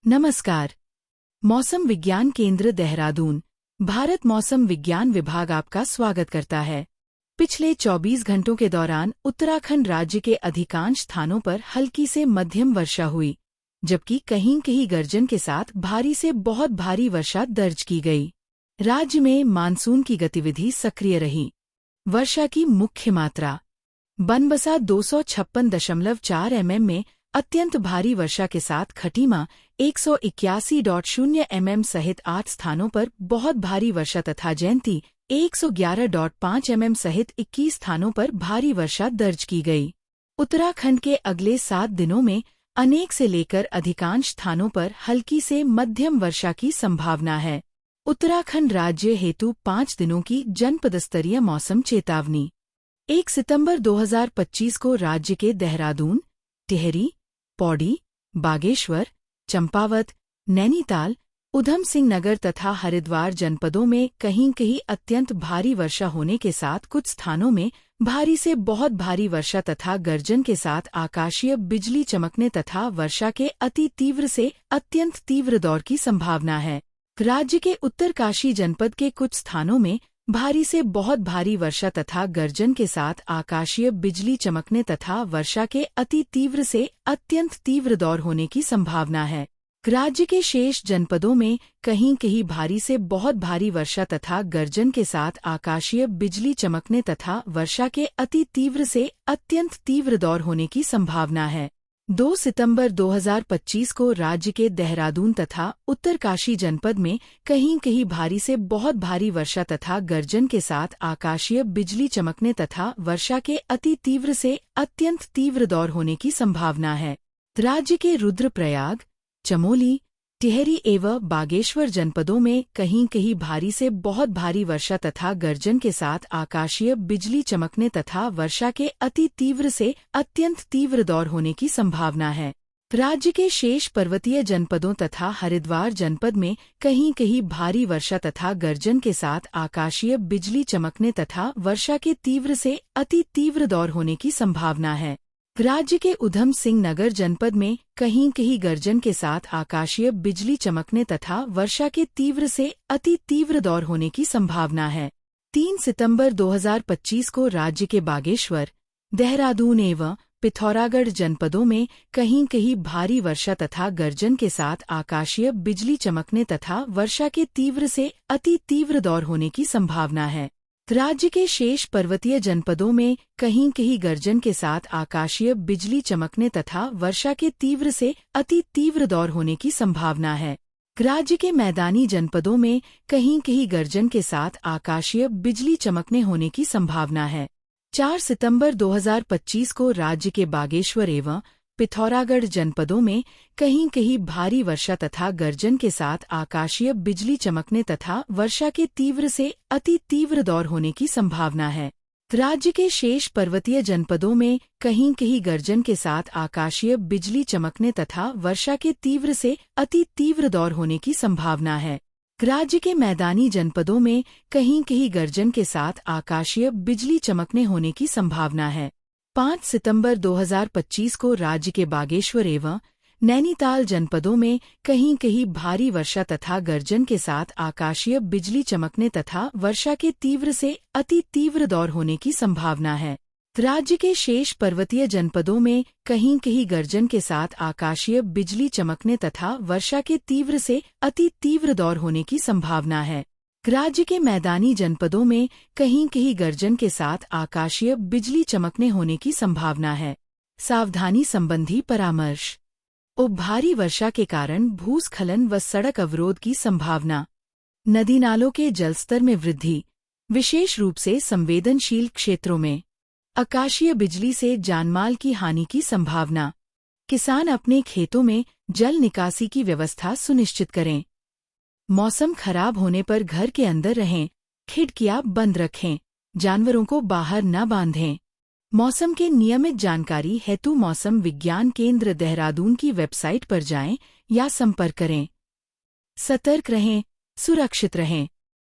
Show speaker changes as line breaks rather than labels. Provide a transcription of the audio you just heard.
नमस्कार। मौसम विज्ञान केंद्र देहरादून, भारत मौसम विज्ञान विभाग आपका स्वागत करता है। पिछले 24 घंटों के दौरान उत्तराखंड राज्य के अधिकांश स्थानों पर हल्की से मध्यम वर्षा हुई, जबकि कहीं कहीं गर्जन के साथ भारी से बहुत भारी वर्षा दर्ज की गई। राज्य में मानसून की गतिविधि सक्रिय रही। वर्षा की मुख्य मात्रा: बनबसा 256.4 mm में अत्यंत भारी वर्षा के साथ खटीमा 181.0 mm सहित 8 स्थानों पर बहुत भारी वर्षा तथा जयंती 111.5 mm सहित 21 स्थानों पर भारी वर्षा दर्ज की गई। उत्तराखंड के अगले 7 दिनों में अनेक से लेकर अधिकांश स्थानों पर हल्की से मध्यम वर्षा की संभावना है। उत्तराखंड राज्य हेतु 5 दिनों की जनपद स्तरीय मौसम चेतावनी। 1 सितंबर 2025 को राज्य के देहरादून, टिहरी, पौड़ी, बागेश्वर, चंपावत, नैनीताल, ऊधम सिंह नगर तथा हरिद्वार जनपदों में कहीं कहीं अत्यंत भारी वर्षा होने के साथ कुछ स्थानों में भारी से बहुत भारी वर्षा तथा गर्जन के साथ आकाशीय बिजली चमकने तथा वर्षा के अति तीव्र से अत्यंत तीव्र दौर की संभावना है। राज्य के उत्तरकाशी जनपद के कुछ स्थानों में भारी से बहुत भारी वर्षा तथा गर्जन के साथ आकाशीय बिजली चमकने तथा वर्षा के अति तीव्र से अत्यंत तीव्र दौर होने की संभावना है। राज्य के शेष जनपदों में कहीं कहीं भारी से बहुत भारी वर्षा तथा गर्जन के साथ आकाशीय बिजली चमकने तथा वर्षा के अति तीव्र से अत्यंत तीव्र दौर होने की संभावना है। 2 सितंबर 2025 को राज्य के देहरादून तथा उत्तरकाशी जनपद में कहीं कहीं भारी से बहुत भारी वर्षा तथा गर्जन के साथ आकाशीय बिजली चमकने तथा वर्षा के अति तीव्र से अत्यंत तीव्र दौर होने की संभावना है। राज्य के रुद्रप्रयाग, चमोली, टिहरी एवं बागेश्वर जनपदों में कहीं कहीं भारी से बहुत भारी वर्षा तथा गर्जन के साथ आकाशीय बिजली चमकने तथा वर्षा के अति तीव्र से अत्यंत तीव्र दौर होने की संभावना है। राज्य के शेष पर्वतीय जनपदों तथा हरिद्वार जनपद में कहीं कहीं भारी वर्षा तथा गर्जन के साथ आकाशीय बिजली चमकने तथा वर्षा के तीव्र से अति तीव्र दौर होने की संभावना है। राज्य के ऊधम सिंह नगर जनपद में कहीं कहीं गर्जन के साथ आकाशीय बिजली चमकने तथा वर्षा के तीव्र से अति तीव्र दौर होने की संभावना है। 3 सितंबर 2025 को राज्य के बागेश्वर, देहरादून एवं पिथौरागढ़ जनपदों में कहीं कहीं भारी वर्षा तथा गर्जन के साथ आकाशीय बिजली चमकने तथा वर्षा के तीव्र से अति तीव्र दौर होने की संभावना है। राज्य के शेष पर्वतीय जनपदों में कहीं कहीं गर्जन के साथ आकाशीय बिजली चमकने तथा वर्षा के तीव्र से अति तीव्र दौर होने की संभावना है। राज्य के मैदानी जनपदों में कहीं कहीं गर्जन के साथ आकाशीय बिजली चमकने होने की संभावना है। 4 सितंबर 2025 को राज्य के बागेश्वर एवं पिथौरागढ़ जनपदों में कहीं कहीं भारी वर्षा तथा गर्जन के साथ आकाशीय बिजली चमकने तथा वर्षा के तीव्र से अति तीव्र दौर होने की संभावना है। राज्य के शेष पर्वतीय जनपदों में कहीं कहीं गर्जन के साथ आकाशीय बिजली चमकने तथा वर्षा के तीव्र से अति तीव्र दौर होने की संभावना है। राज्य के मैदानी जनपदों में कहीं कहीं गर्जन के साथ आकाशीय बिजली चमकने होने की संभावना है। 5 सितंबर 2025 को राज्य के बागेश्वर एवं नैनीताल जनपदों में कहीं कहीं भारी वर्षा तथा गर्जन के साथ आकाशीय बिजली चमकने तथा वर्षा के तीव्र से अति तीव्र दौर होने की संभावना है। राज्य के शेष पर्वतीय जनपदों में कहीं कहीं गर्जन के साथ आकाशीय बिजली चमकने तथा वर्षा के तीव्र से अति तीव्र दौर होने की संभावना है। राज्य के मैदानी जनपदों में कहीं कहीं गर्जन के साथ आकाशीय बिजली चमकने होने की संभावना है। सावधानी संबंधी परामर्श। भारी वर्षा के कारण भूस्खलन व सड़क अवरोध की संभावना। नदी नालों के जलस्तर में वृद्धि, विशेष रूप से संवेदनशील क्षेत्रों में। आकाशीय बिजली से जानमाल की हानि की संभावना। किसान अपने खेतों में जल निकासी की व्यवस्था सुनिश्चित करें। मौसम खराब होने पर घर के अंदर रहें, खिड़कियां बंद रखें, जानवरों को बाहर न बांधें। मौसम के नियमित जानकारी हेतु मौसम विज्ञान केंद्र देहरादून की वेबसाइट पर जाएं या संपर्क करें। सतर्क रहें, सुरक्षित रहें।